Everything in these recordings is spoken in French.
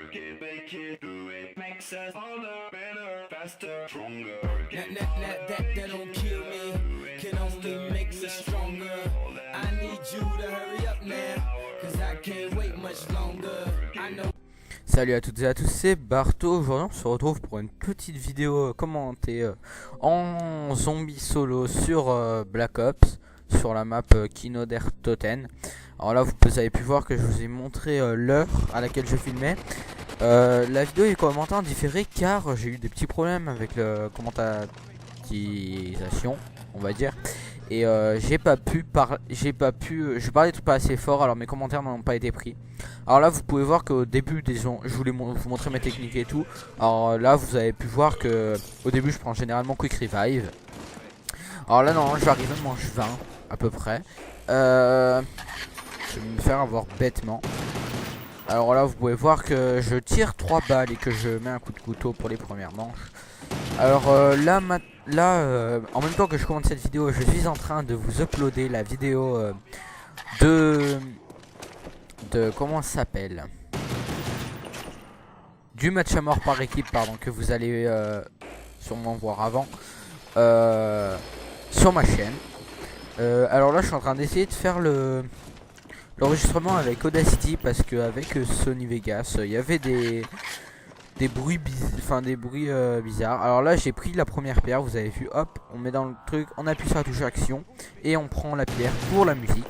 That don't kill me, can only make me stronger. I need you to hurry up now, cause I can't wait much longer. I know. Salut à toutes et à tous, c'est Barto. Aujourd'hui on se retrouve pour une petite vidéo commentée en zombie solo sur Black Ops, sur la map Kino der Toten. Alors là vous avez pu voir que je vous ai montré l'heure à laquelle je filmais. La vidéo est commenté en différé car j'ai eu des petits problèmes avec le commentatisation, on va dire. Et je parlais tout pas assez fort, alors mes commentaires n'ont pas été pris. Alors là vous pouvez voir qu'au début je voulais vous montrer mes techniques et tout. Alors là vous avez pu voir que au début je prends généralement Quick Revive. Alors là non, je vais arriver à manche 20 à peu près. Je vais me faire avoir bêtement. Alors là vous pouvez voir que je tire 3 balles et que je mets un coup de couteau pour les premières manches. Alors là en même temps que je commente cette vidéo, je suis en train de vous uploader la vidéo de comment ça s'appelle, du match à mort par équipe, pardon, que vous allez sûrement voir avant sur ma chaîne. Alors là je suis en train d'essayer de faire l'enregistrement avec Audacity parce qu'avec Sony Vegas il y avait des bruits bizarres. Alors là j'ai pris la première pierre, vous avez vu, hop, on met dans le truc, on appuie sur la touche action et on prend la pierre pour la musique.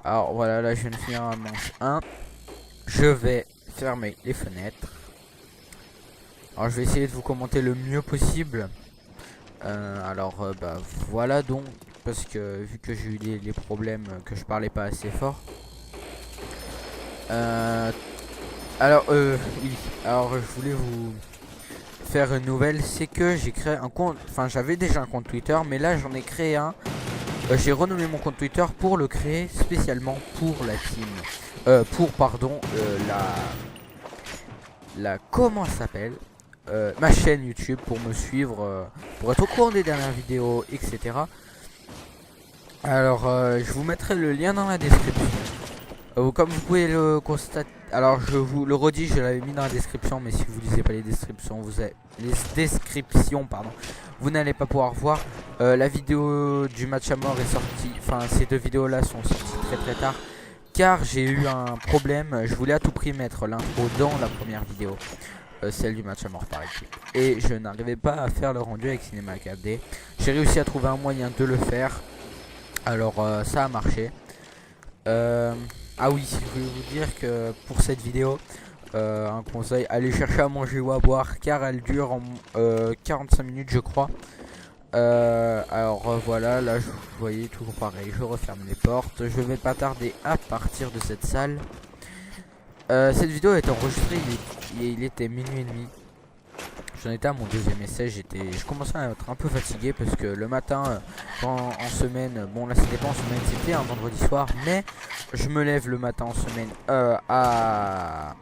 Alors voilà, là je viens de finir la manche 1. Je vais fermer les fenêtres. Alors je vais essayer de vous commenter le mieux possible. Voilà donc, parce que vu que j'ai eu les problèmes que je parlais pas assez fort. Oui, alors je voulais vous faire une nouvelle, c'est que j'ai créé un compte, enfin j'avais déjà un compte Twitter, mais là j'en ai créé un. J'ai renommé mon compte Twitter pour le créer spécialement pour la team, comment ça s'appelle, ma chaîne YouTube, pour me suivre, pour être au courant des dernières vidéos, etc. Alors je vous mettrai le lien dans la description. Comme vous pouvez le constater, alors je vous le redis, je l'avais mis dans la description, mais si vous lisez pas les descriptions, vous n'allez pas pouvoir voir. La vidéo du match à mort est sortie, enfin ces deux vidéos là sont sorties très tard, car j'ai eu un problème. Je voulais à tout prix mettre l'intro dans la première vidéo, celle du match à mort par équipe, et je n'arrivais pas à faire le rendu avec Cinema 4D. J'ai réussi à trouver un moyen de le faire, alors ça a marché. Ah oui, je voulais vous dire que pour cette vidéo, un conseil, allez chercher à manger ou à boire, car elle dure en 45 minutes je crois. Voilà, là vous voyez toujours pareil, je referme les portes. Je vais pas tarder à partir de cette salle. Cette vidéo a été enregistrée, il était minuit et demi. J'en étais à mon deuxième essai, je commençais à être un peu fatigué parce que le matin, en semaine, bon là c'était pas en semaine, c'était un vendredi soir, mais je me lève le matin en semaine à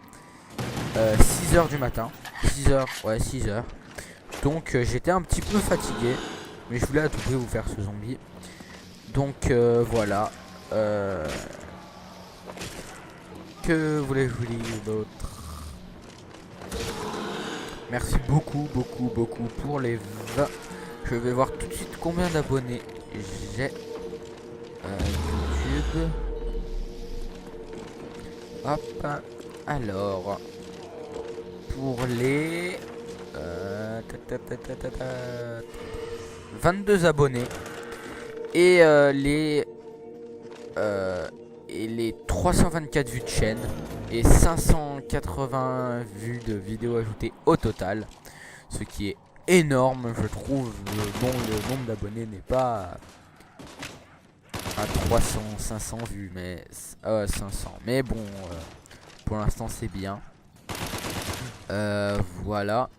6h du matin, 6h, ouais 6h, donc j'étais un petit peu fatigué, mais je voulais à tout prix vous faire ce zombie, donc voilà. Que voulez-je vous dire d'autre? Merci beaucoup pour les 20. Je vais voir tout de suite combien d'abonnés j'ai YouTube. Hop. Alors pour les 22 abonnés et les 324 vues de chaîne et 580 vues de vidéos ajoutées au total, ce qui est énorme je trouve. Bon, le nombre d'abonnés n'est pas à 300-500 vues, mais 500, mais bon, pour l'instant c'est bien. Voilà.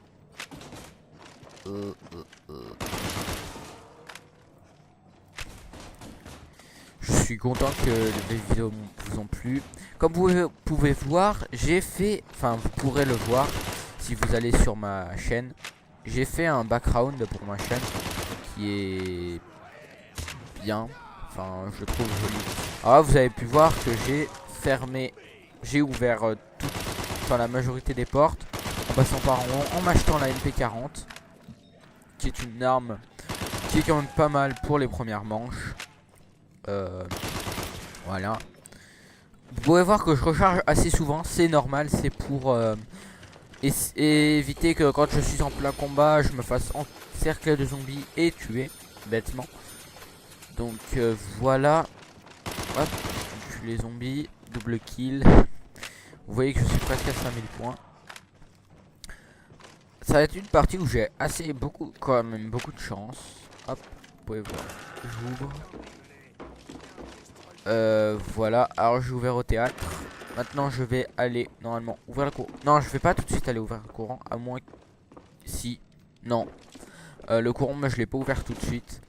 Je suis content que les vidéos vous ont plu. Comme vous pouvez voir, j'ai fait, enfin vous pourrez le voir si vous allez sur ma chaîne, j'ai fait un background pour ma chaîne qui est bien, enfin je trouve joli. Alors là, vous avez pu voir que j'ai ouvert enfin la majorité des portes, en passant par en haut, en m'achetant la MP40, qui est une arme qui est quand même pas mal pour les premières manches. Voilà. Vous pouvez voir que je recharge assez souvent, c'est normal, c'est pour éviter que quand je suis en plein combat, je me fasse encercler de zombies et tuer, bêtement. Donc voilà. Hop, je tue les zombies, double kill. Vous voyez que je suis presque à 5000 points. Ça va être une partie où j'ai quand même beaucoup de chance. Hop, vous pouvez voir, j'ouvre. Voilà, alors j'ai ouvert au théâtre. Maintenant je vais aller normalement ouvrir le courant. Non, je vais pas tout de suite aller ouvrir le courant, à moins que... Si, non. Le courant, moi je l'ai pas ouvert tout de suite.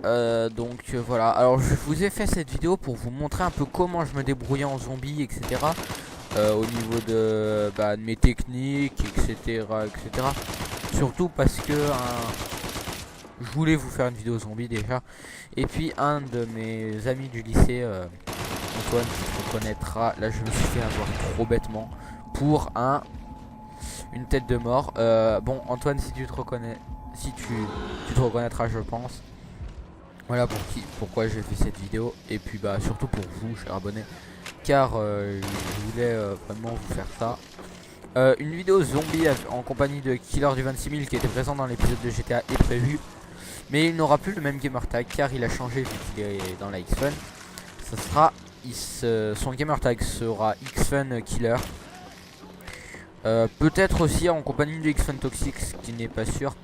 Donc voilà, alors je vous ai fait cette vidéo pour vous montrer un peu comment je me débrouillais en zombie, etc. Au niveau de mes techniques, etc. Surtout parce que je voulais vous faire une vidéo zombie déjà. Et puis un de mes amis du lycée, Antoine, qui te reconnaîtra, là je me suis fait avoir trop bêtement pour une tête de mort. Bon Antoine, si tu te reconnais, si tu te reconnaîtras, je pense. Voilà pourquoi j'ai fait cette vidéo. Et puis surtout pour vous, chers abonnés, car je voulais vraiment vous faire ça. Une vidéo zombie en compagnie de Killer du 26000 qui était présent dans l'épisode de GTA est prévue. Mais il n'aura plus le même gamertag car il a changé vu qu'il est dans la Xfun. Ça sera son gamertag sera Xfun Killer. Peut-être aussi en compagnie de Xfun Toxic, ce qui n'est pas sûr.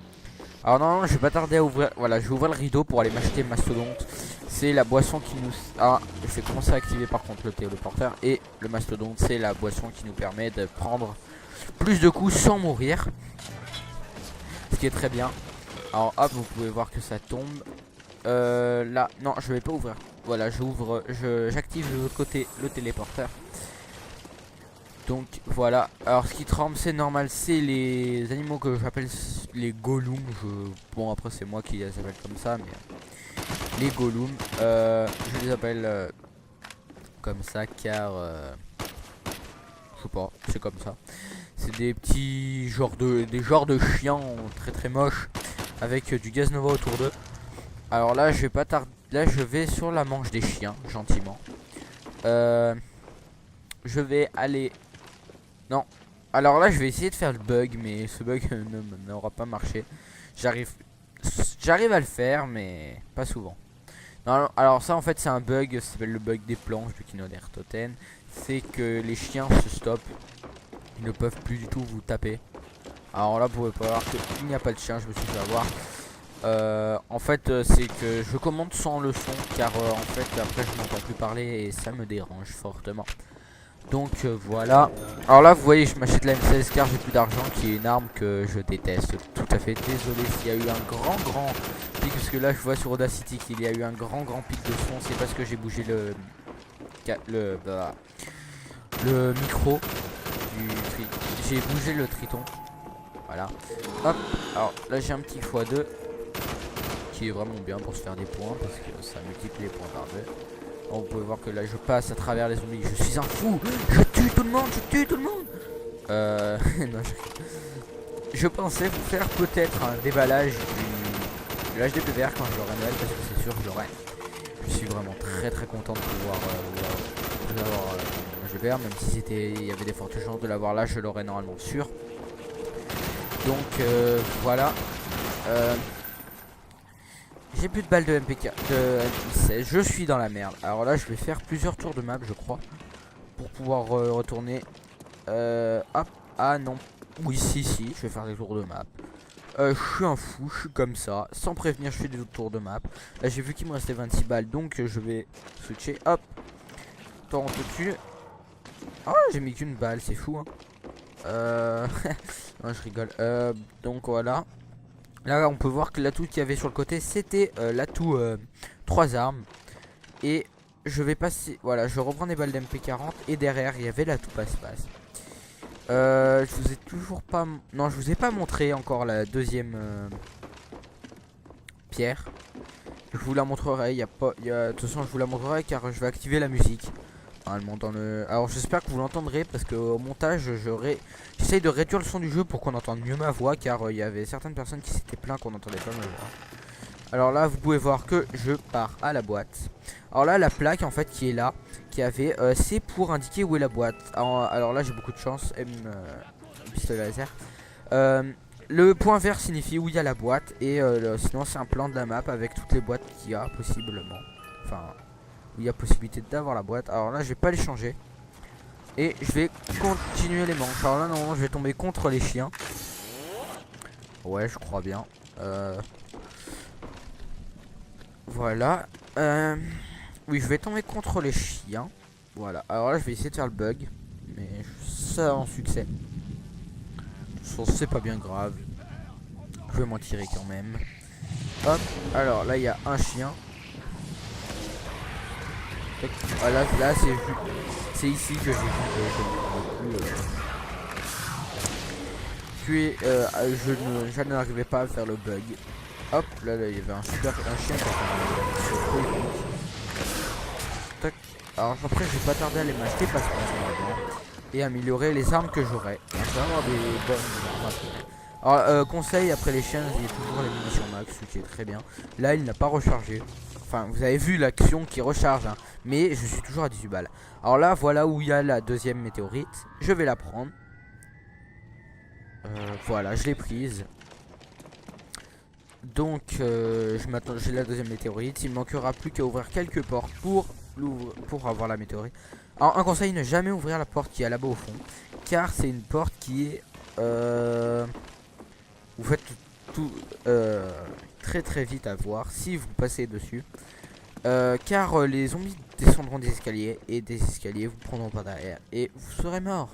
Alors non, je vais pas tarder à ouvrir. Voilà, je vais ouvrir le rideau pour aller m'acheter Mastodonte. C'est la boisson qui nous... Ah, je vais commencer à activer par contre le téléporteur. Et le Mastodonte, c'est la boisson qui nous permet de prendre plus de coups sans mourir. Ce qui est très bien. Alors hop, vous pouvez voir que ça tombe. Là, non, je vais pas ouvrir. Voilà, j'active de l'autre côté le téléporteur. Donc voilà, alors ce qui tremble c'est normal, c'est les animaux que j'appelle les golems. Bon après c'est moi qui les appelle comme ça, mais les golems, je les appelle comme ça car je sais pas, c'est comme ça. C'est des petits genres de chiens très très moches avec du gaz nova autour d'eux. Alors là je vais pas tarder, là je vais sur la manche des chiens gentiment. Je vais aller... Non, alors là je vais essayer de faire le bug, mais ce bug n'aura pas marché. J'arrive à le faire, mais pas souvent. Non, alors ça en fait c'est un bug, ça s'appelle le bug des planches du Kino der Toten. C'est que les chiens se stoppent, ils ne peuvent plus du tout vous taper. Alors là vous pouvez pas voir qu'il n'y a pas de chien, je me suis fait avoir. En fait c'est que je commande sans le son, car en fait après je n'entends plus parler et ça me dérange fortement. Donc voilà. Alors là vous voyez je m'achète la M16 car j'ai plus d'argent, qui est une arme que je déteste tout à fait. Désolé s'il y a eu un grand pic, parce que là je vois sur Audacity qu'il y a eu un grand pic de son. C'est parce que j'ai bougé le micro j'ai bougé le triton. Voilà. Hop. Alors là j'ai un petit x2 qui est vraiment bien pour se faire des points, parce que ça multiplie les points par deux. Vous pouvez voir que là je passe à travers les zombies. Je suis un fou. Je tue tout le monde. Non, je pensais vous faire peut-être un déballage de l'HDPVR quand je l'aurai Noël, parce que c'est sûr que je l'aurai. Je suis vraiment très content de pouvoir l'avoir HDPVR, même si il y avait des fortes chances de l'avoir là, je l'aurais normalement sûr. Donc voilà. J'ai plus de balles de MPK, de MP16, je suis dans la merde. Alors là je vais faire plusieurs tours de map je crois, pour pouvoir retourner. Hop, ah non, oui si, je vais faire des tours de map. Je suis un fou, je suis comme ça, sans prévenir je fais des autres tours de map. Là j'ai vu qu'il me restait 26 balles, donc je vais switcher, hop. Toi on te tue. Ah j'ai mis qu'une balle, c'est fou hein. Non je rigole, donc voilà. Là on peut voir que l'atout qu'il y avait sur le côté c'était l'atout 3 armes. Et je vais passer, voilà, je reprends des balles d'MP40 et derrière il y avait l'atout passe-passe. Je vous ai toujours pas... Non, je vous ai pas montré encore la deuxième pierre. Je vous la montrerai, de toute façon je vous la montrerai car je vais activer la musique Normalement dans le... Alors j'espère que vous l'entendrez parce que au montage j'essaye de réduire le son du jeu pour qu'on entende mieux ma voix, car il y avait certaines personnes qui s'étaient plaints qu'on n'entendait pas ma voix. Alors là vous pouvez voir que je pars à la boîte. Alors là la plaque en fait qui est là, qui avait c'est pour indiquer où est la boîte. Alors là j'ai beaucoup de chance, pistolet laser. Le point vert signifie où il y a la boîte, et sinon c'est un plan de la map avec toutes les boîtes qu'il y a possiblement. Enfin, où il y a possibilité d'avoir la boîte. Alors là je vais pas les changer. Et je vais continuer les manches. Alors là normalement je vais tomber contre les chiens. Ouais je crois bien. Voilà. Oui je vais tomber contre les chiens. Voilà. Alors là je vais essayer de faire le bug. Mais ça en succès. C'est pas bien grave. Je vais m'en tirer quand même. Hop. Alors là il y a un chien. Voilà, là c'est ici que j'ai vu que je n'arrivais pas à faire le bug. Hop, là il y avait un chien qui tac. Alors après je vais pas tarder à les m'acheter parce que et améliorer les armes que j'aurai. On va avoir des bonnes armes. Alors conseil, après les chiens il y a toujours les munitions max, ce qui est très bien. Là il n'a pas rechargé. Enfin vous avez vu l'action qui recharge hein, mais je suis toujours à 18 balles. Alors là voilà où il y a la deuxième météorite. Je vais la prendre. Voilà je l'ai prise. Donc j'ai la deuxième météorite. Il me manquera plus qu'à ouvrir quelques portes pour avoir la météorite. Alors un conseil, ne jamais ouvrir la porte qui est là-bas au fond, car c'est une porte qui est vous faites tout très très vite à voir si vous passez dessus, car les zombies descendront des escaliers, et des escaliers vous prendront pas derrière et vous serez mort.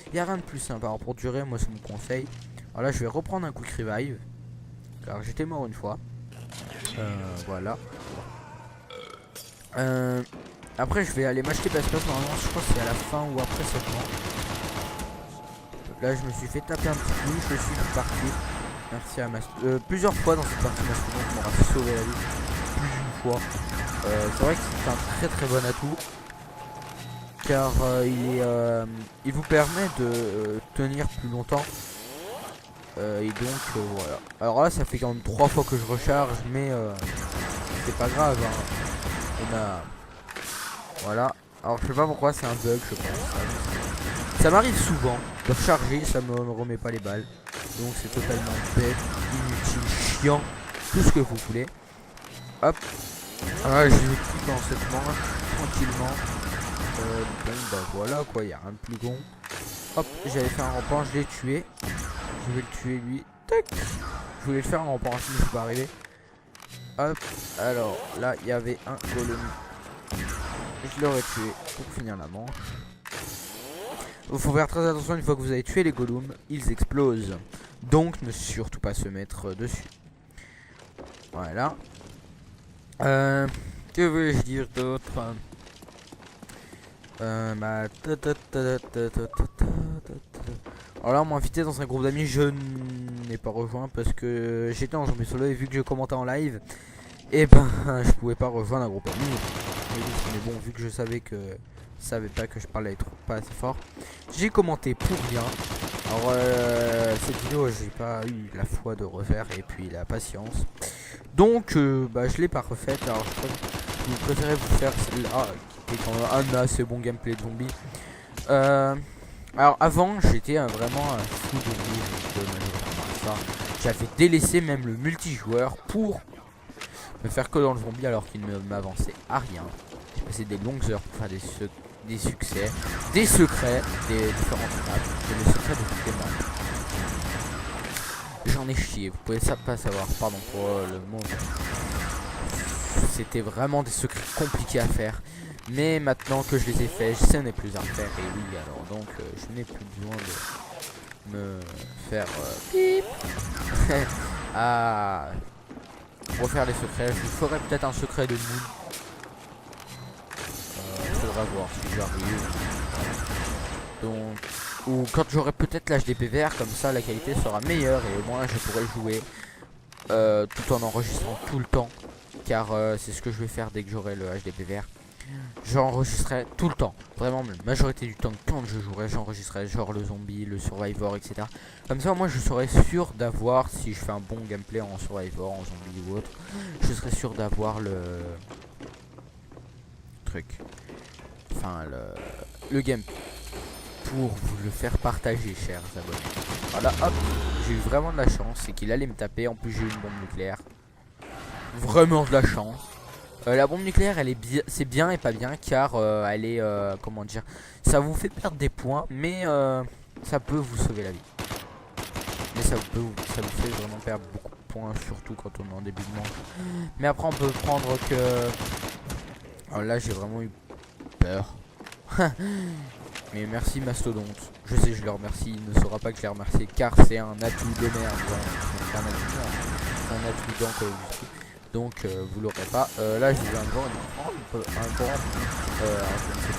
Il n'y a rien de plus simple. Alors pour durer, moi c'est mon conseil. Alors là je vais reprendre un quick revive car j'étais mort une fois. Voilà. Après je vais aller m'acheter parce que normalement je crois que c'est à la fin ou après seulement. Là je me suis fait taper un petit coup, je suis parti. Merci à plusieurs fois dans cette partie Mastodon qui m'aura sauvé la vie. Plus d'une fois. C'est vrai que c'est un très très bon atout. Car il vous permet de tenir plus longtemps. Et donc voilà. Alors là ça fait quand même 3 fois que je recharge, mais c'est pas grave hein. Voilà. Alors je sais pas pourquoi c'est un bug, je pense. Ça m'arrive souvent de recharger, ça me remet pas les balles. Donc c'est totalement bête, inutile, chiant, tout ce que vous voulez. Hop. Ah je vais tout dans cette manche tranquillement. Bon bah voilà quoi, il y a rien de plus bon. Hop, j'avais fait un rampant, je l'ai tué. Je vais le tuer lui. Tac. Je voulais le faire en rampant, mais c'est pas arrivé. Hop. Alors là il y avait un golem. Je l'aurais tué pour finir la manche. Il faut faire très attention, une fois que vous avez tué les golems, ils explosent. Donc ne surtout pas se mettre dessus. Voilà. Que veux-je dire d'autre? Alors là on m'a invité dans un groupe d'amis, je n'ai pas rejoint parce que j'étais en zombie solo, et vu que je commentais en live, et ben je pouvais pas rejoindre un groupe d'amis. Mais bon, vu que je savais pas que je parlais pas assez fort, j'ai commenté pour rien. Alors cette vidéo j'ai pas eu la foi de refaire et puis la patience, donc je l'ai pas refaite. Alors je préférais vous faire celle-là qui était quand même un assez bon gameplay de zombie. Alors avant j'étais vraiment un fou de zombie. J'avais délaissé même le multijoueur pour me faire que dans le zombie, alors qu'il ne m'avançait à rien. J'ai passé des longues heures pour faire des succès, des secrets, des différentes maps, des secrets de toutes les maps. J'en ai chié, vous pouvez ça pas savoir, pardon pour le mot. C'était vraiment des secrets compliqués à faire. Mais maintenant que je les ai faits, ce n'est plus à faire. Et oui, alors donc je n'ai plus besoin de me faire pip à refaire les secrets. Je vous ferai peut-être un secret de Moon. Faudra voir si j'arrive. Donc, ou quand j'aurai peut-être l'HDP vert, comme ça la qualité sera meilleure et au moins je pourrai jouer tout en enregistrant tout le temps. Car c'est ce que je vais faire dès que j'aurai le HDP vert. j'enregistrerai tout le temps. Vraiment, la majorité du temps, quand je jouerai, j'enregistrerai genre le zombie, le survivor, etc. Comme ça, moi, je serai sûr d'avoir, si je fais un bon gameplay en survivor, en zombie ou autre, je serai sûr d'avoir le truc. Enfin, le game pour vous le faire partager, chers abonnés. Voilà, hop, j'ai eu vraiment de la chance, c'est qu'il allait me taper. En plus, j'ai eu une bombe nucléaire. Vraiment de la chance. La bombe nucléaire, elle est bien, c'est bien et pas bien, car elle est, comment dire, ça vous fait perdre des points, mais ça peut vous sauver la vie. Mais ça vous fait vraiment perdre beaucoup de points, surtout quand on est en début de manche. Mais après, on peut prendre que... Alors là, j'ai vraiment eu peur. Mais merci Mastodonte. Je sais, je le remercie. Il ne saura pas que je l'ai remercié, car c'est un atout de merde. C'est un atout dans Call of Duty. Donc vous l'aurez pas. Là j'ai eu un grand je ne sais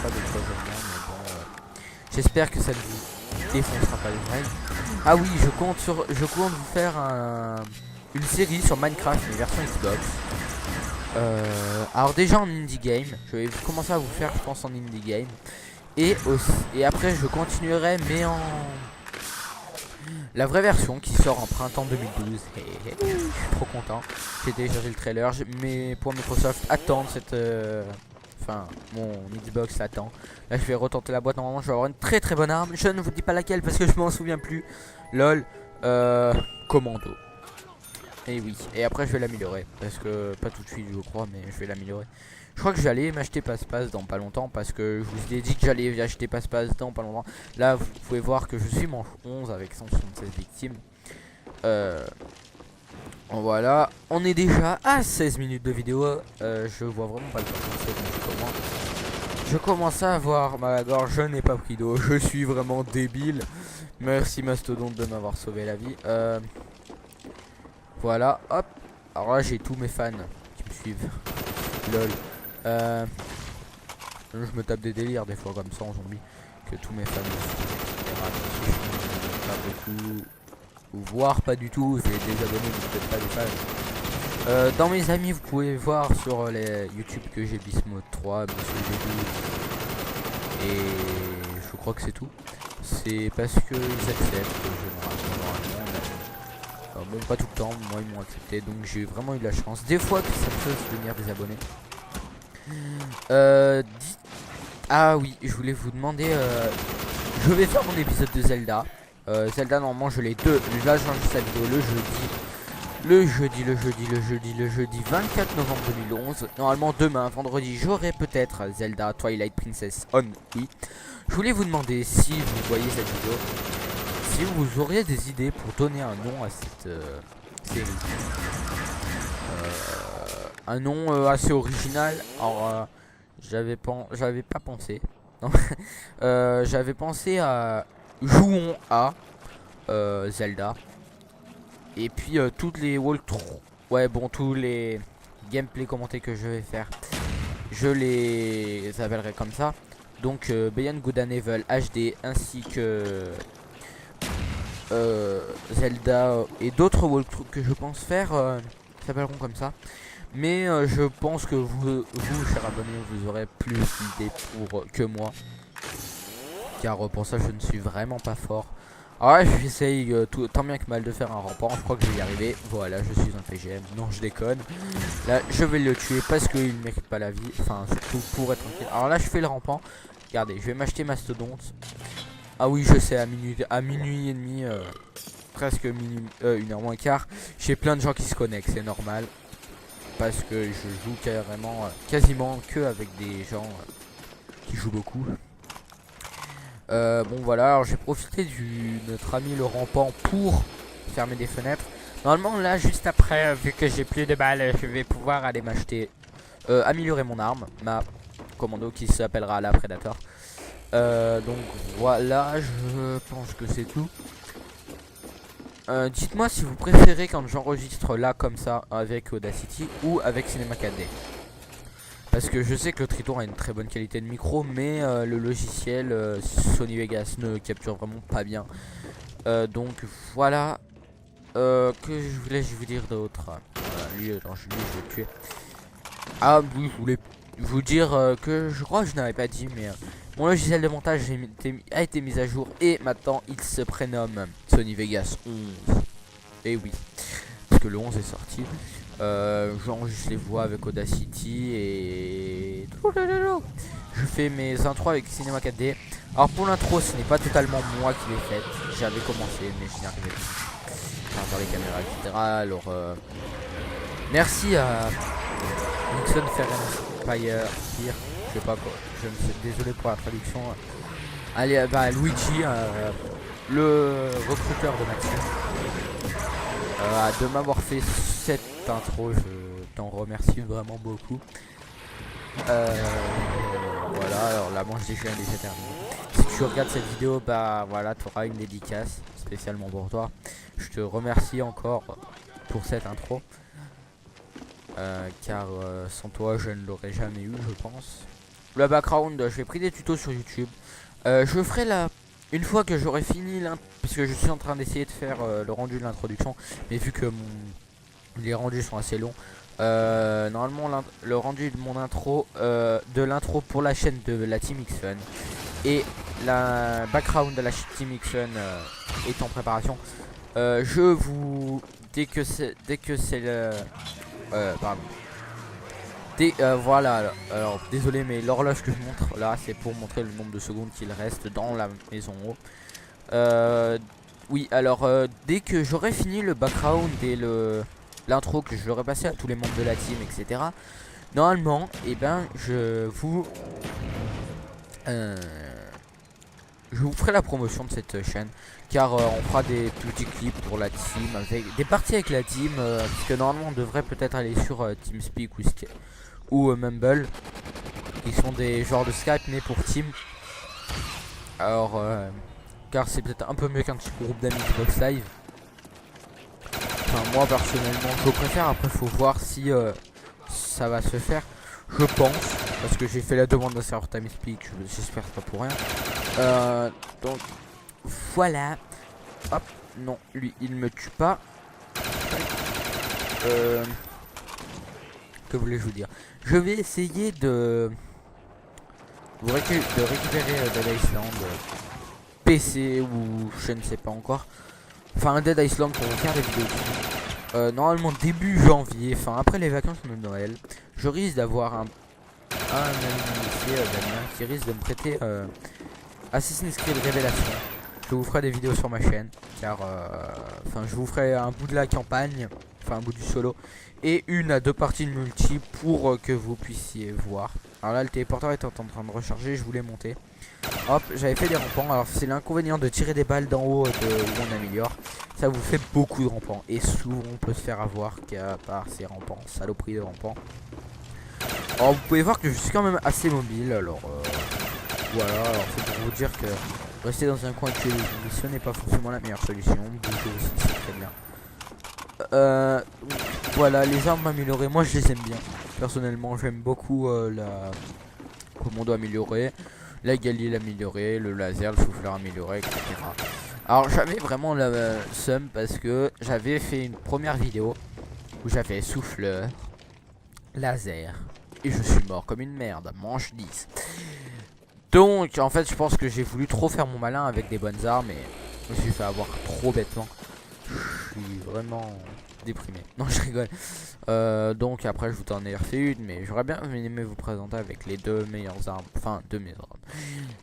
pas de quoi je viens, mais bon, j'espère que ça ne vous défoncera pas les oreilles. Ah oui, je compte vous faire une série sur Minecraft, mais version Xbox. Alors déjà en indie game, je vais commencer à vous faire, je pense, en indie game. Et après je continuerai, mais en la vraie version qui sort en printemps 2012. Je suis trop content. J'ai téléchargé le trailer. Mais pour Microsoft, attendre cette... Enfin, mon Xbox l'attend. Là, je vais retenter la boîte. Normalement, je vais avoir une très très bonne arme. Je ne vous dis pas laquelle parce que je m'en souviens plus. LOL. Commando. Et oui. Et après, je vais l'améliorer. Parce que, pas tout de suite, je crois, mais je vais l'améliorer. Je crois que j'allais m'acheter passe-passe dans pas longtemps, parce que je vous ai dit que j'allais acheter passe-passe dans pas longtemps. Là vous pouvez voir que je suis manche 11 avec 176 victimes. Voilà, on est déjà à 16 minutes de vidéo. Je vois vraiment pas le temps. Je commence à avoir ma gorge, je n'ai pas pris d'eau, je suis vraiment débile. Merci Mastodonte de m'avoir sauvé la vie. Voilà, hop. Alors là j'ai tous mes fans qui me suivent. LOL. Je me tape des délires des fois comme ça en zombie, que tous mes fans pas beaucoup, ou voire pas du tout, j'ai des abonnés mais peut-être pas des fans. Dans mes amis vous pouvez voir sur les YouTube que j'ai Bismuth 3, Monsieur G2, et je crois que c'est tout. C'est parce que ils acceptent généralement. Bon, pas tout le temps, moi ils m'ont accepté, donc j'ai vraiment eu de la chance. Des fois que ça peut devenir des abonnés. Ah oui, je voulais vous demander, je vais faire mon épisode de Zelda. Zelda, normalement je l'ai deux. Là j'enregistre la vidéo le jeudi 24 novembre 2011. Normalement demain, vendredi, j'aurai peut-être Zelda Twilight Princess on Wii. Je voulais vous demander, si vous voyez cette vidéo, si vous auriez des idées pour donner un nom à cette série. Un nom assez original. Alors j'avais pas pensé. J'avais pensé à Jouons à Zelda. Et puis toutes les walkthroughs. Ouais, bon, tous les gameplay commentés que je vais faire, je les appellerai comme ça. Donc Beyond Good and Evil HD, ainsi que Zelda et d'autres walkthroughs que je pense faire s'appelleront comme ça. Mais je pense que vous chers abonnés, vous aurez plus d'idées que moi, car pour ça je ne suis vraiment pas fort. Alors là j'essaye tant bien que mal de faire un rampant. Je crois que je vais y arriver. Voilà, je suis un PGM. Non, je déconne. Là je vais le tuer parce qu'il ne mérite pas la vie. Enfin surtout pour être tranquille. Alors là je fais le rampant. Regardez, je vais m'acheter Mastodonte. Ah oui, je sais, à minuit et demi, presque minuit, 1h moins quart, j'ai plein de gens qui se connectent, c'est normal. Parce que je joue quasiment que avec des gens qui jouent beaucoup. Bon voilà, alors j'ai profité de notre ami le rampant pour fermer des fenêtres. Normalement là, juste après, vu que j'ai plus de balles, je vais pouvoir aller m'acheter, améliorer mon arme, ma commando qui s'appellera la Predator. Donc voilà, je pense que c'est tout. Dites-moi si vous préférez quand j'enregistre là comme ça avec Audacity ou avec Cinema 4D. Parce que je sais que le Triton a une très bonne qualité de micro, mais le logiciel Sony Vegas ne capture vraiment pas bien. Donc voilà. Que je voulais vous dire d'autre. Lui, je vais le tuer. Ah oui, vous dire que je crois que je n'avais pas dit, mais mon logiciel de montage a été mis à jour et maintenant il se prénomme Sony Vegas 11. Et oui, parce que le 11 est sorti. J'enregistre les voix avec Audacity et je fais mes intros avec Cinema 4D. Alors pour l'intro, ce n'est pas totalement moi qui l'ai faite. J'avais commencé, mais je n'y arrivais plus. Enfin, dans les caméras, etc. Alors, merci à Nixon Fire, je sais pas quoi. Je me suis désolé pour la traduction. Allez, bah Luigi, le recruteur de Maxime, de m'avoir fait cette intro. Je t'en remercie vraiment beaucoup. Voilà, alors la manche des chiens est déjà terminée. Si tu regardes cette vidéo, bah voilà, tu auras une dédicace spécialement pour toi. Je te remercie encore pour cette intro. Car sans toi je ne l'aurais jamais eu, je pense. Le background, j'ai pris des tutos sur YouTube. Je ferai une fois que j'aurai fini parce que je suis en train d'essayer de faire le rendu de l'introduction, mais vu que les rendus sont assez longs, normalement le rendu de mon intro, de l'intro pour la chaîne de la Team X-Fun et la background de la Team X-Fun est en préparation. Je vous dès que c'est le pardon. Voilà, alors désolé, mais l'horloge que je montre là, c'est pour montrer le nombre de secondes qu'il reste dans la maison haut. Oui, alors dès que j'aurai fini le background et l'intro que j'aurai passé à tous les membres de la team, etc. Normalement, et ben je vous ferai la promotion de cette chaîne, car on fera des petits clips pour la team, avec des parties avec la team, parce que normalement on devrait peut-être aller sur TeamSpeak ou Mumble, qui sont des genres de Skype mais pour team. Alors car c'est peut-être un peu mieux qu'un petit groupe d'amis Xbox Live. Enfin moi personnellement je préfère, après faut voir si ça va se faire. Je pense, parce que j'ai fait la demande d'un serveur TeamSpeak, j'espère pas pour rien. Donc voilà. Hop, non, lui il me tue pas. Que voulais-je vous dire? Je vais essayer de récupérer Dead Island PC ou je ne sais pas encore. Enfin Dead Island pour faire des vidéos. Normalement début janvier, enfin après les vacances de Noël, je risque d'avoir un ami Damien qui risque de me prêter Assassin's Creed Révélation. Je vous ferai des vidéos sur ma chaîne, car enfin je vous ferai un bout de la campagne, enfin un bout du solo, et 1 à 2 parties de multi pour que vous puissiez voir. Alors là le téléporteur est en train de recharger, je voulais monter. Hop, j'avais fait des rampants. Alors c'est l'inconvénient de tirer des balles d'en haut où on améliore. Ça vous fait beaucoup de rampants, et souvent on peut se faire avoir qu'à part ces rampants, saloperie de rampants. Alors vous pouvez voir que je suis quand même assez mobile, alors voilà, alors c'est pour vous dire que rester dans un coin et tuer les munitions n'est pas forcément la meilleure solution. Bouger aussi, c'est très bien. Voilà, les armes améliorées, moi je les aime bien. Personnellement, j'aime beaucoup la commando améliorée, la galie améliorée, le laser, le souffleur amélioré, etc. Alors j'avais vraiment la seum parce que j'avais fait une première vidéo où j'avais souffleur, laser, et je suis mort comme une merde, manche 10. Donc en fait je pense que j'ai voulu trop faire mon malin avec des bonnes armes et je me suis fait avoir trop bêtement. Je suis vraiment déprimé. Non je rigole. Donc après je vous en ai refait une, mais j'aurais bien aimé vous présenter avec les deux meilleures armes. Enfin deux meilleures armes.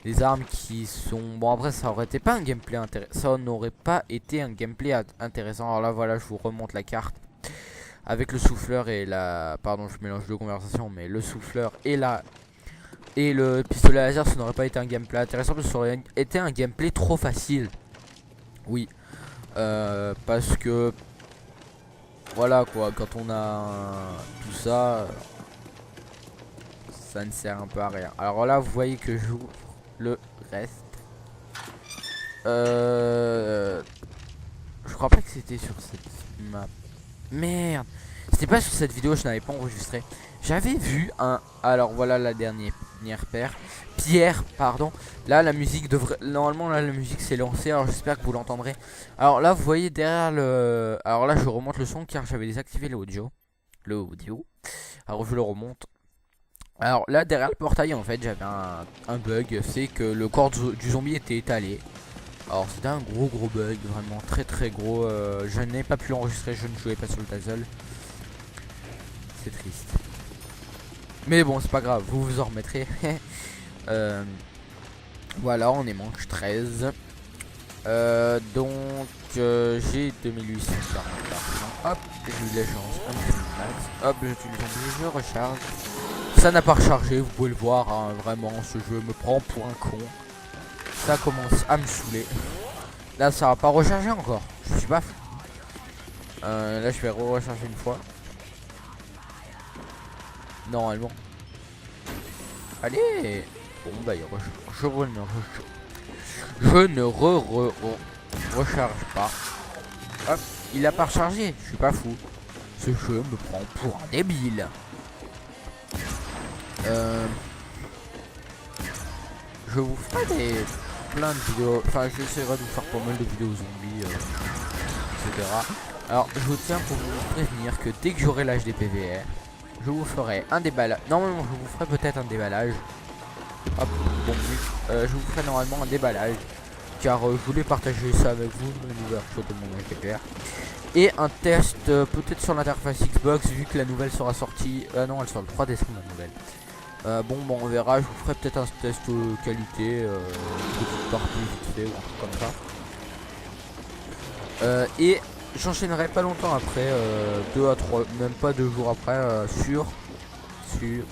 Les armes qui sont... Bon après ça aurait été pas un gameplay intéressant. Ça n'aurait pas été un gameplay intéressant. Alors là voilà je vous remonte la carte. Avec le souffleur et la... Pardon je mélange deux conversations, mais le souffleur et la... Et le pistolet laser, ça n'aurait pas été un gameplay intéressant parce que ça aurait été un gameplay trop facile. Oui. Parce que... Voilà quoi, quand on a tout ça, ça ne sert un peu à rien. Alors là, vous voyez que j'ouvre le reste. Je crois pas que c'était sur cette map. Merde. C'était pas sur cette vidéo, je n'avais pas enregistré. J'avais vu un... Alors voilà la dernière Pierre, pardon. Là la musique devrait... Normalement là la musique s'est lancée, alors j'espère que vous l'entendrez. Alors là vous voyez derrière le... Alors là je remonte le son car j'avais désactivé l'audio. Alors je le remonte. Alors là derrière le portail en fait j'avais un bug, c'est que le corps du zombie était étalé. Alors c'était un gros bug, vraiment très gros. Je n'ai pas pu l'enregistrer, je ne jouais pas sur le Dazzle. C'est triste. Mais bon c'est pas grave, vous vous en remettrez. Voilà, on est manche 13. Donc j'ai 2840 d'argent. Hop, je les lance un petit max. Hop, j'utilise un je recharge. Ça n'a pas rechargé, vous pouvez le voir, hein, vraiment ce jeu me prend pour un con. Ça commence à me saouler. Là ça va pas recharger encore, je suis pas fou. Là je vais recharger une fois. Normalement. Allez. Bon bah il recharge. Je ne recharge pas. Hop, il a pas rechargé, je suis pas fou. Ce jeu me prend pour un débile. Je vous ferai plein de vidéos. Enfin j'essaierai de vous faire pas mal de vidéos zombies, etc. Alors je vous tiens pour vous prévenir que dès que j'aurai l'âge des PVR, je vous ferai un déballage. Normalement je vous ferai peut-être un déballage. Hop, bon je vous ferai normalement un déballage. Car je voulais partager ça avec vous, une ouverture de mon HDPR. Et un test peut-être sur l'interface Xbox, vu que la nouvelle sera sortie. Non, elle sort le 3 décembre la nouvelle. Bon, on verra, je vous ferai peut-être un test qualité, petite partie vite fait ou un truc comme ça. Et j'enchaînerai pas longtemps après, 2 à 3, même pas 2 jours après, sur le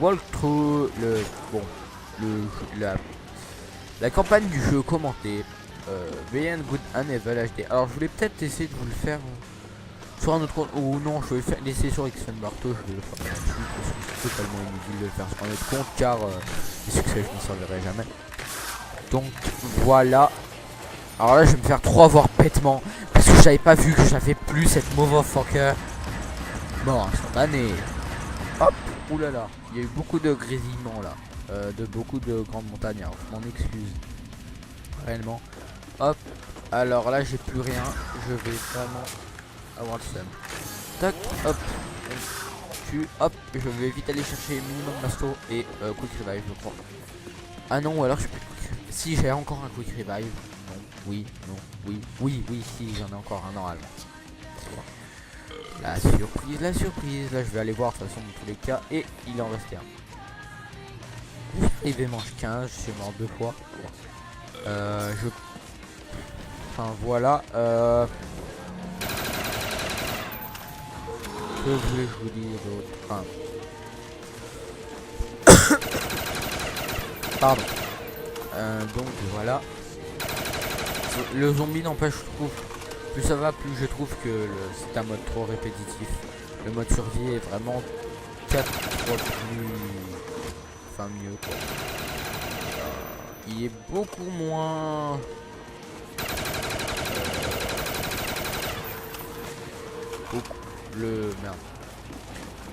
walkthrough, la campagne du jeu commentée, Beyond Good and Evil HD. Alors je voulais peut-être essayer de vous le faire sur un autre compte, ou non, je vais l'essayer sur Xfan Barto, je vais le faire là-dessus, parce que c'est totalement inutile de le faire sur un autre compte, car les succès je m'en servirai jamais. Donc voilà. Alors là je vais me faire 3 voire pètement, parce que j'avais pas vu que j'avais plus cette motherfucker. Bon, instantané. Hop, oulala, il y a eu beaucoup de grésillements là. De beaucoup de grandes montagnes, alors je m'en excuse réellement. Hop, alors là j'ai plus rien, je vais vraiment avoir le seum. Tac, hop, hop, je vais vite aller chercher minimum masto et quick revive je crois. Ah non, ou alors je peux. Si j'ai encore un quick revive. Non, oui, non, oui, si j'en ai encore un normalement. La surprise, là je vais aller voir de toute façon dans tous les cas, et il en restait un. Il mange 15, je suis mort 2 fois. Enfin voilà. Que voulais-je vous dire d'autre? Pardon. Donc voilà. Le zombie n'empêche, je trouve. Plus ça va, plus je trouve que c'est un mode trop répétitif. Le mode survie est vraiment 4 fois plus. Enfin mieux quoi. Il est beaucoup moins.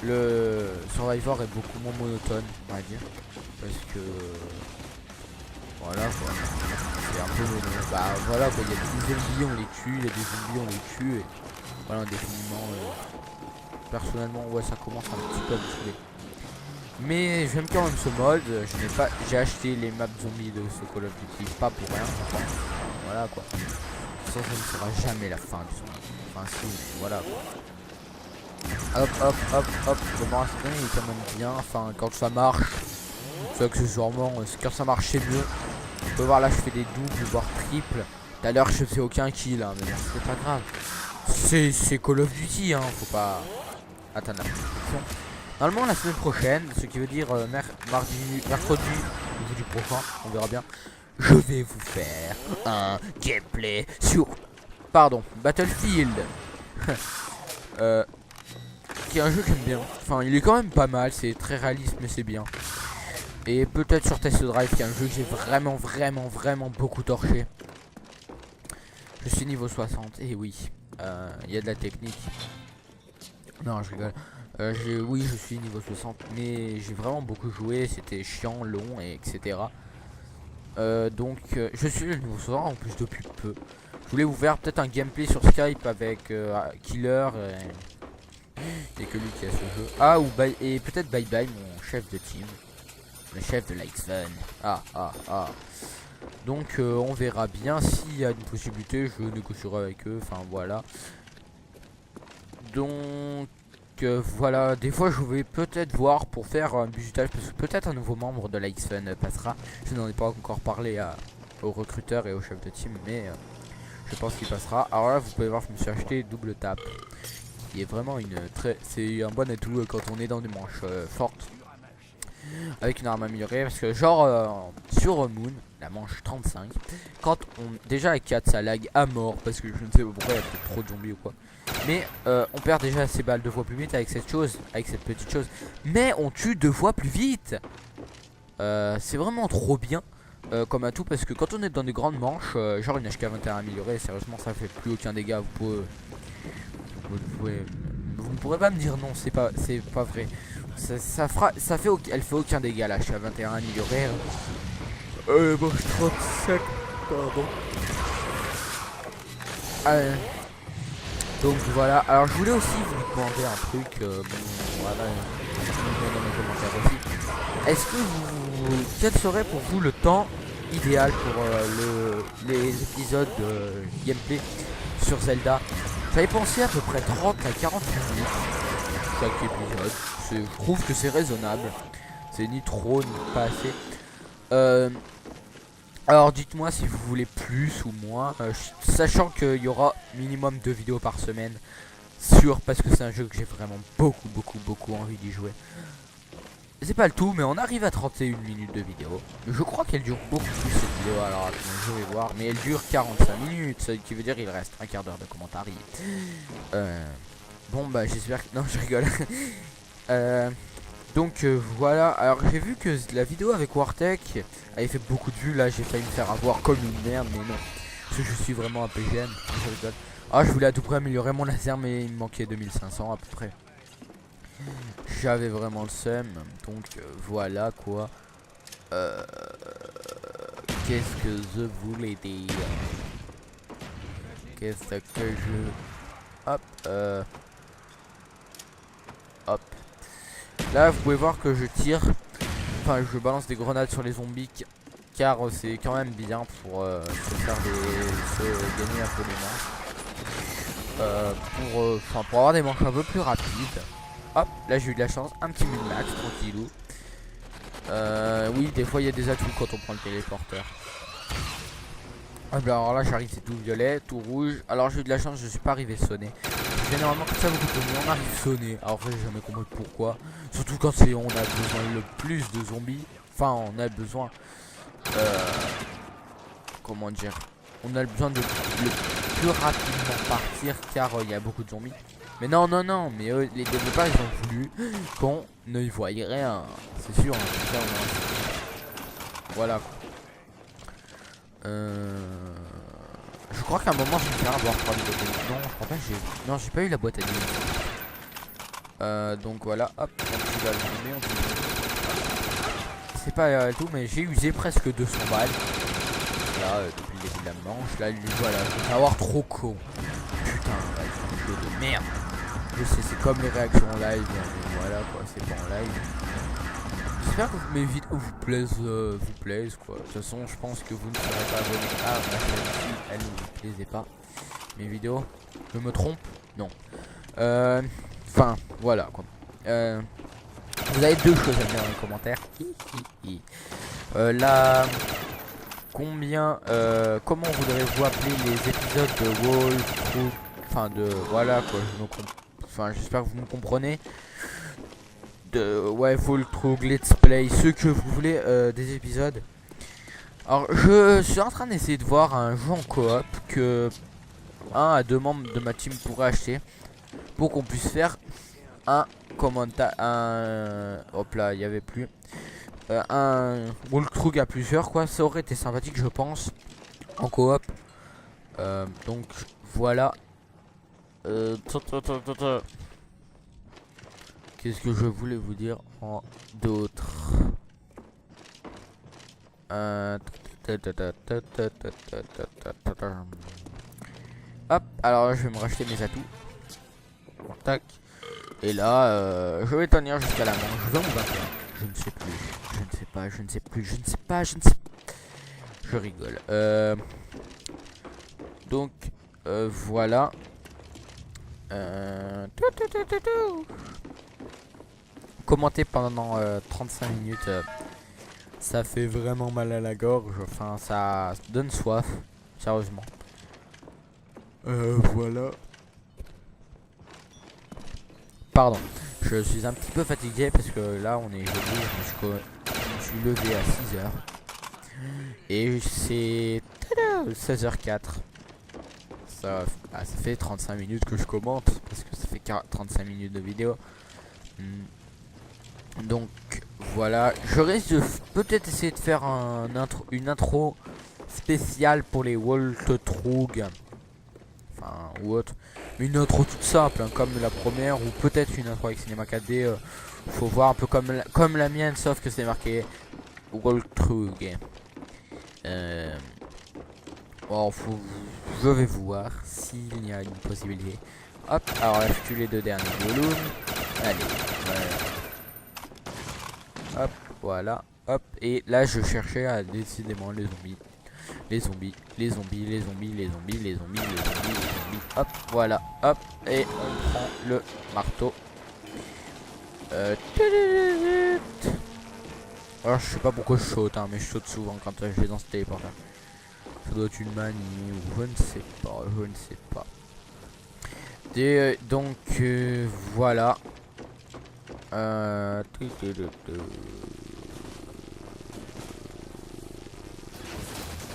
Le Survivor est beaucoup moins monotone, on va dire, parce que voilà quoi, c'est un peu bah voilà quoi, il y a des zombies on les tue, il y a des zombies on les tue et voilà, indéfiniment. Personnellement ouais, ça commence un petit peu à me saouler. Mais j'aime quand même ce mode, j'ai acheté les maps zombies de ce Call of Duty pas pour rien. Voilà quoi. Ça ne sera jamais la fin du zombie. Enfin si, voilà quoi. Hop, bon il est quand même bien, enfin quand ça marche, c'est accessoirement, quand ça marche c'est mieux. On peut voir là je fais des doubles, voire triples. Tout à l'heure je faisais aucun kill, hein, mais c'est pas grave. C'est Call of Duty, hein, faut pas atteindre la perfection. Normalement la semaine prochaine, ce qui veut dire mercredi, au bout du prochain, on verra bien. Je vais vous faire un gameplay sur, Battlefield. Qui est un jeu que j'aime bien. Enfin, il est quand même pas mal, c'est très réaliste, mais c'est bien. Et peut-être sur Test Drive, qui est un jeu que j'ai vraiment beaucoup torché. Je suis niveau 60, et oui, il y a de la technique. Non, je rigole. Oui, je suis niveau 60, mais j'ai vraiment beaucoup joué, c'était chiant, long, et etc. Donc, je suis le niveau 60 en plus depuis peu. Je voulais vous faire peut-être un gameplay sur Skype avec Killer Il n'y a que lui qui a ce jeu. Ah, ou bye, et peut-être bye bye mon chef de team. Le chef de l'X-Fun. Donc on verra bien s'il y a une possibilité, je négocierai avec eux, enfin voilà. Donc voilà, des fois je vais peut-être voir pour faire un busutage, parce que peut-être un nouveau membre de l'X-Fun passera. Je n'en ai pas encore parlé au recruteur et au chef de team, mais je pense qu'il passera. Alors là vous pouvez voir, je me suis acheté double tape. Qui est vraiment c'est un bon atout quand on est dans des manches fortes. Avec une arme améliorée, parce que genre sur Moon, la manche 35, quand on déjà avec 4 ça lag à mort, parce que je ne sais pas pourquoi il y a peut-être trop de zombies ou quoi, mais on perd déjà ses balles 2 fois plus vite avec cette chose, avec cette petite chose, mais on tue 2 fois plus vite. C'est vraiment trop bien comme atout, parce que quand on est dans des grandes manches, genre une HK21 améliorée, sérieusement ça fait plus aucun dégât. Vous ne pourrez pas me dire non, c'est pas vrai. Elle fait aucun dégât là, je suis à 21 amélioré. Bon, 37, pardon. Donc voilà, alors je voulais aussi vous demander un truc, voilà, dans mes commentaires aussi. Est-ce que quel serait pour vous le temps idéal pour les épisodes gameplay sur Zelda? J'avais pensé à peu près 30 à 40 minutes chaque épisode. Je trouve que c'est raisonnable. C'est ni trop ni pas assez. Alors dites-moi si vous voulez plus ou moins, sachant qu'il y aura minimum 2 vidéos par semaine, sûr, parce que c'est un jeu que j'ai vraiment beaucoup envie d'y jouer. C'est pas le tout, mais on arrive à 31 minutes de vidéo. Je crois qu'elle dure beaucoup plus cette vidéo, alors attendez, je vais voir, mais elle dure 45 minutes, ce qui veut dire qu'il reste un quart d'heure de commentaires. Bon bah j'espère que... Non, je rigole. Donc voilà, alors j'ai vu que la vidéo avec Wartech avait fait beaucoup de vues. Là j'ai failli me faire avoir comme une merde, mais non, parce que je suis vraiment un PGM. Je rigole. Ah, je voulais à tout près améliorer mon laser, mais il me manquait 2500 à peu près. J'avais vraiment le seum, donc voilà quoi. Qu'est-ce que je voulais dire? Qu'est-ce que je... Hop, hop. Là vous pouvez voir que je tire, enfin je balance des grenades sur les zombies, car c'est quand même bien pour se gagner un peu les manches, pour avoir des manches un peu plus rapides. Hop, là j'ai eu de la chance, un petit min-max, tranquillou. Oui, des fois il y a des atouts quand on prend le téléporteur. Hop, alors là j'arrive, c'est tout violet, tout rouge. Alors j'ai eu de la chance, je suis pas arrivé sonné. Généralement quand ça beaucoup de zombies, on arrive sonné. Alors après j'ai jamais compris pourquoi. Surtout quand on a besoin le plus de zombies. Enfin on a besoin comment dire, on a besoin de le plus rapidement partir, car il y a beaucoup de zombies. Mais non, mais les développeurs ils ont voulu qu'on ne y voyait rien. C'est sûr, hein, voilà. Je crois qu'à un moment je vais me faire avoir par les boîtes à nuit. Non, je crois pas, non, j'ai pas eu la boîte à nuit. Donc voilà, hop, on va le c'est pas tout, mais j'ai usé presque 200 balles. Là, depuis le début de la manche. Là, voilà, je vais avoir trop con. Putain, c'est un jeu de merde. Je sais, c'est comme les réactions en live. Mais voilà quoi, c'est pas en live. J'espère que mes vidéos vous plaisent quoi. De toute façon, je pense que vous ne serez pas abonné à ma chaîne si elle ne vous plaisait pas. Mes vidéos, je me trompe? Non. Enfin, voilà quoi. Vous avez 2 choses à dire dans les commentaires. Là, comment voudrez-vous appeler les épisodes de Wall, enfin de voilà quoi. Enfin, j'espère que vous me comprenez. Ouais, Walkthrough, Let's Play, ce que vous voulez, des épisodes. Alors, je suis en train d'essayer de voir un jeu en coop que 1 à 2 membres de ma team pourraient acheter pour qu'on puisse faire un commentaire, hop là, il y avait plus un walkthrough à plusieurs quoi. Ça aurait été sympathique, je pense, en coop. Donc voilà. Qu'est-ce que je voulais vous dire en d'autres? Hop, alors là je vais me racheter mes atouts. Tac. Et là, je vais tenir jusqu'à la manche 20 ou 21. Je ne sais plus. Je ne sais pas, je ne sais plus, je ne sais pas, je ne sais pas. Je rigole. Donc, voilà. Commenter pendant 35 minutes, ça fait vraiment mal à la gorge. Enfin, ça donne soif. Sérieusement. Voilà. Pardon. Je suis un petit peu fatigué parce que là, on est jeudi. Je me suis levé à 6h. Et c'est 16h04. Ça fait 35 minutes que je commente. Parce que ça fait 35 minutes de vidéo. Donc voilà. Je risque de peut-être essayer de faire une intro spéciale pour les Walkthrough. Enfin, ou autre. Une intro toute simple, hein, comme la première. Ou peut-être une intro avec Cinéma 4D. Faut voir un peu comme la mienne. Sauf que c'est marqué Walkthrough. Bon, je vais voir s'il y a une possibilité. Hop, alors là je tue les deux derniers balloons. Allez, voilà. Hop, voilà, hop. Et là je cherchais à décidément les zombies. Les zombies, les zombies, les zombies, les zombies, les zombies, les zombies, les zombies. Hop, voilà, hop. Et on prend le marteau. Alors je sais pas pourquoi je saute, hein, mais je saute souvent quand je vais dans ce téléporteur. Ça doit être une manie ou je ne sais pas, je ne sais pas. Et donc voilà.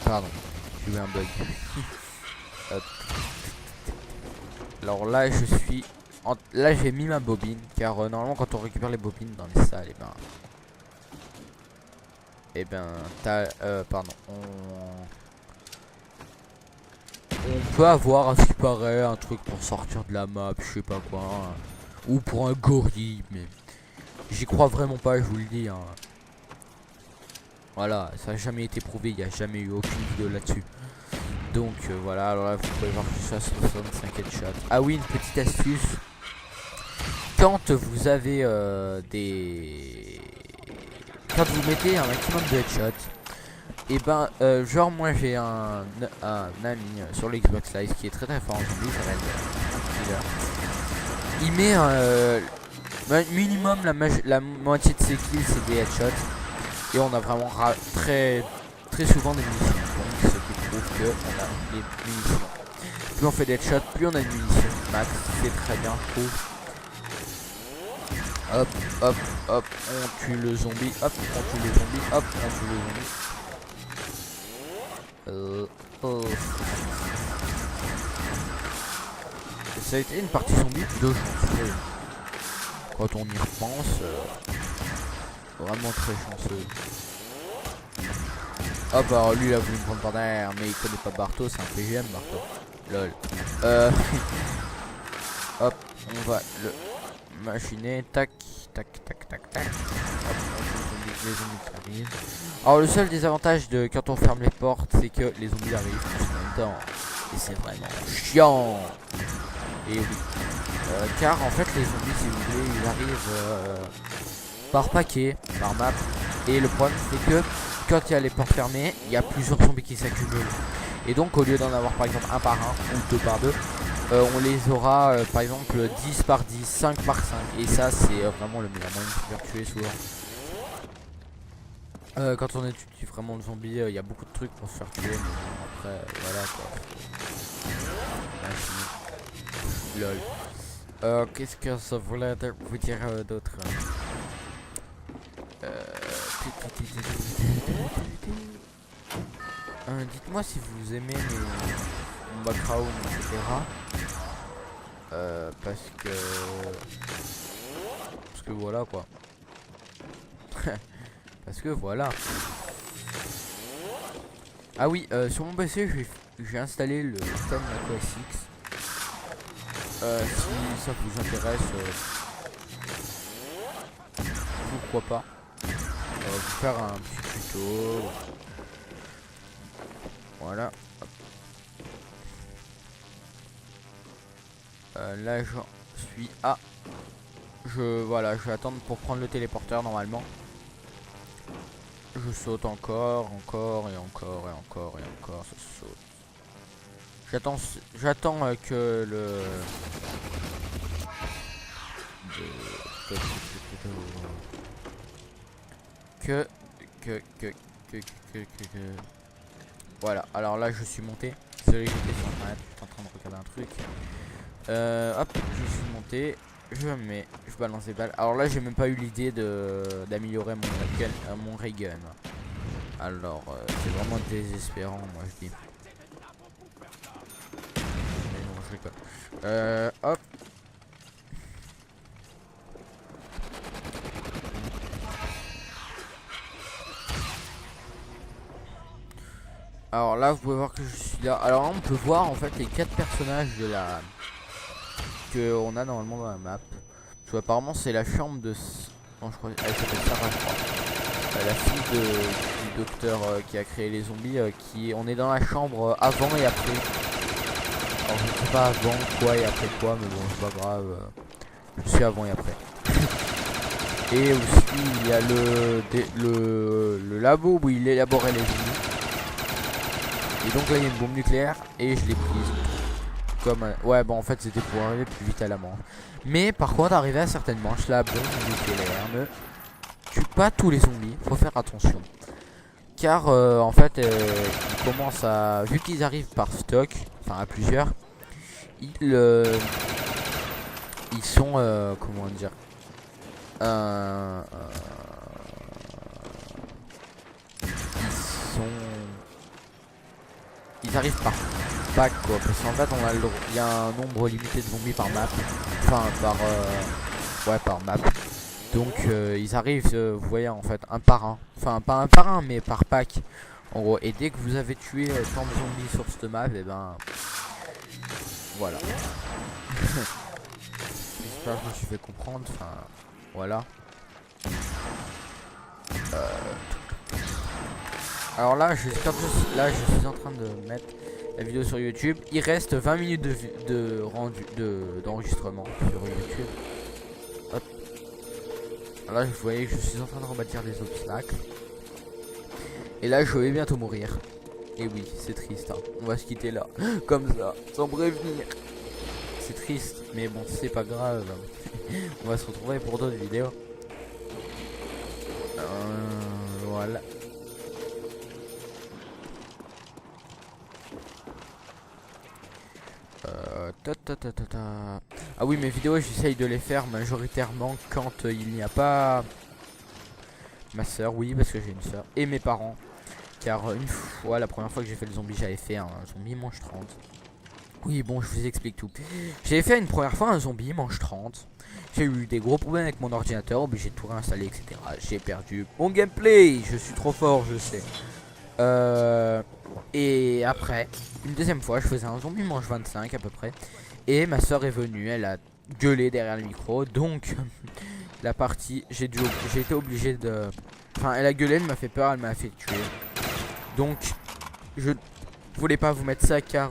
Pardon, j'ai eu un bug. Alors là je suis là j'ai mis ma bobine car normalement quand on récupère les bobines dans les salles, et ben t'as pardon, on peut avoir à ce qui paraît un truc pour sortir de la map, je sais pas quoi, hein, ou pour un gorille, mais j'y crois vraiment pas, je vous le dis, hein. Voilà, ça n'a jamais été prouvé, il n'y a jamais eu aucune vidéo là-dessus. Donc voilà, alors là vous pouvez voir que je suis à 65 headshots. Ah oui, une petite astuce. Quand vous avez quand vous mettez un maximum de headshots, et ben genre moi j'ai un ami sur l'Xbox Live qui est très fort en zombie, ça s'appelle il met minimum la moitié de ses kills c'est des headshots. Et on a vraiment très souvent des munitions. Donc ce qui prouve que on a les munitions. Plus on fait des headshots, plus on a une munition max. C'est très bien, je trouve. Hop, hop, hop, on tue le zombie. Hop, on tue les zombies. Hop, on tue le zombie. Ça a été une partie zombie de chanceux. Quand on y repense, vraiment très chanceux. Hop, alors lui il a voulu me prendre par derrière, mais il connaît pas Barto, c'est un PGM Barto. Lol. Hop, on va le machiner. Tac, tac, tac, tac, tac. Hop, les zombies qui arrivent. Alors le seul désavantage de quand on ferme les portes, c'est que les zombies arrivent tous en même temps. Et c'est vraiment chiant. Et oui. Car en fait les zombies, si vous voulez, ils arrivent par paquet, par map. Et le problème c'est que quand il y a les portes fermées, il y a plusieurs zombies qui s'accumulent. Et donc au lieu d'en avoir par exemple un par un ou deux par deux, on les aura par exemple 10 par 10, 5 par 5. Et ça c'est vraiment le meilleur moyen de se faire tuer souvent. Quand on étudie vraiment le zombie, il y a beaucoup de trucs pour se faire tuer. Mais après voilà quoi. Lol. Qu'est-ce que ça voulait vous dire d'autre? Dites-moi si vous aimez mon background, etc. Parce que voilà quoi. Parce que voilà. Ah oui, sur mon PC j'ai installé le système macOS X. Si ça vous intéresse, pourquoi pas vous faire un petit tuto. Voilà. Là j'en suis à Voilà, je vais attendre pour prendre le téléporteur normalement. Je saute encore et encore, ça saute. J'attends que le... Que... Voilà, alors là je suis monté. Désolé, j'étais sur internet, j'étais en train de regarder un truc. Hop, je suis monté. Je balance des balles. Alors là j'ai même pas eu l'idée d'améliorer mon ray gun. Alors c'est vraiment désespérant, moi je dis. Mais non, je rigole. Hop. Alors là vous pouvez voir que je suis là. Alors là, on peut voir en fait les 4 personnages de la que on a normalement dans la map. Parce que apparemment c'est la chambre de... Non, je crois elle s'appelle Sarah, je crois. La fille du docteur qui a créé les zombies. On est dans la chambre avant et après. Alors je ne sais pas avant quoi et après quoi, mais bon c'est pas grave. Je suis avant et après. Et aussi il y a le labo où il élaborait les zombies. Et donc là il y a une bombe nucléaire et je l'ai prise. Comme ouais bon en fait c'était pour arriver plus vite à la manche. Mais par contre arriver à certaines manches, la bombe nucléaire ne tue pas tous les zombies, faut faire attention. Car en fait ils commencent à... Vu qu'ils arrivent par stock, enfin à plusieurs, ils sont comment dire, ils arrivent par pack quoi, parce qu'en fait il y a un nombre limité de zombies par map, enfin par map. Donc ils arrivent, vous voyez en fait un par un, enfin pas un par un mais par pack en gros. Et dès que vous avez tué tant de zombies sur cette map, et ben voilà. J'espère que je me suis fait comprendre, enfin voilà. Alors là je suis en train de mettre la vidéo sur YouTube. Il reste 20 minutes d'enregistrement sur YouTube. Hop. Là vous voyez que je suis en train de rebâtir des obstacles. Et là je vais bientôt mourir. Et oui c'est triste hein. On va se quitter là comme ça sans prévenir. C'est triste mais bon c'est pas grave. On va se retrouver pour d'autres vidéos. Voilà. Ah oui mes vidéos j'essaye de les faire majoritairement quand il n'y a pas ma soeur, oui parce que j'ai une soeur, et mes parents. Car une fois, la première fois que j'ai fait le zombie, j'avais fait un zombie manche 30. Oui bon je vous explique tout. J'ai fait une première fois un zombie manche 30. J'ai eu des gros problèmes avec mon ordinateur, obligé de tout réinstaller etc. J'ai perdu mon gameplay, je suis trop fort je sais. Et après, une deuxième fois, je faisais un zombie manche 25 à peu près. Et ma soeur est venue, elle a gueulé derrière le micro. Donc, la partie, j'ai été obligé de... Enfin, elle a gueulé, elle m'a fait peur, elle m'a fait tuer. Donc, je voulais pas vous mettre ça car...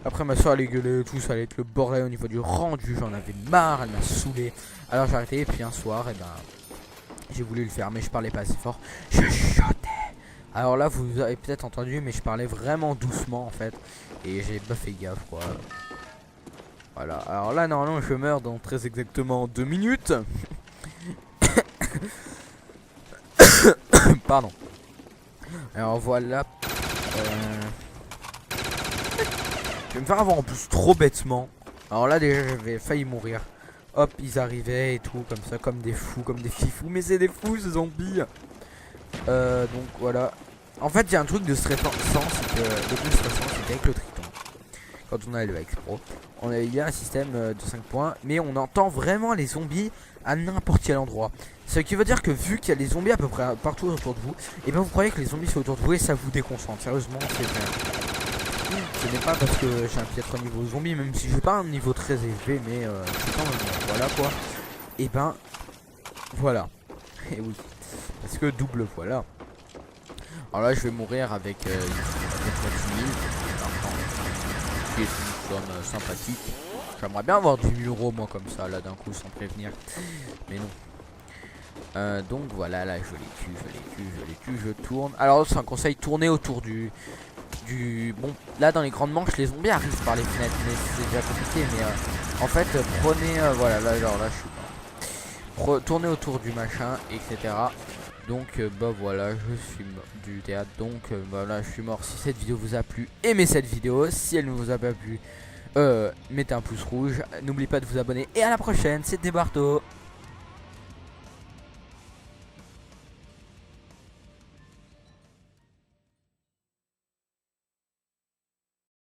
Après, ma soeur allait gueuler et tout, ça allait être le bordel au niveau du rendu. J'en avais marre, elle m'a saoulé. Alors j'ai arrêté et puis un soir, et ben... J'ai voulu le faire, mais je parlais pas assez fort. Je chuchotais. Alors là vous avez peut-être entendu mais je parlais vraiment doucement en fait. Et j'ai pas fait gaffe quoi. Voilà, alors là normalement je meurs dans très exactement 2 minutes. Pardon. Alors voilà. Je vais me faire avoir en plus trop bêtement. Alors là déjà j'avais failli mourir. Hop ils arrivaient et tout comme ça, comme des fous, comme des fifous. Mais c'est des fous ces zombies. Donc voilà. En fait il y a un truc de stressant, c'est que le plus stressant c'est qu'avec le Triton, quand on a le X-Pro, il y a un système de 5 points, mais on entend vraiment les zombies à n'importe quel endroit. Ce qui veut dire que vu qu'il y a des zombies à peu près partout autour de vous, et ben vous croyez que les zombies sont autour de vous et ça vous déconcentre. Sérieusement c'est vrai. Ce n'est pas parce que j'ai un piètre niveau zombie, même si j'ai pas un niveau très élevé, mais c'est quand même voilà quoi. Et ben voilà. Et oui. Parce que double voilà. Alors là je vais mourir avec une fois qui est une donne sympathique. J'aimerais bien avoir 10 000 € moi comme ça là d'un coup sans prévenir. Mais non. Donc voilà, là je les tue, je tourne. Alors c'est un conseil, tourner autour du... Bon, là dans les grandes manches les zombies arrivent par les fenêtres, mais c'est déjà compliqué. Mais en fait prenez... voilà, là genre là je suis mort. Tournez autour du machin, etc. Donc bah voilà, je suis mort du théâtre. Donc voilà, je suis mort. Si cette vidéo vous a plu, aimez cette vidéo. Si elle ne vous a pas plu, mettez un pouce rouge. N'oubliez pas de vous abonner. Et à la prochaine, c'était Barto.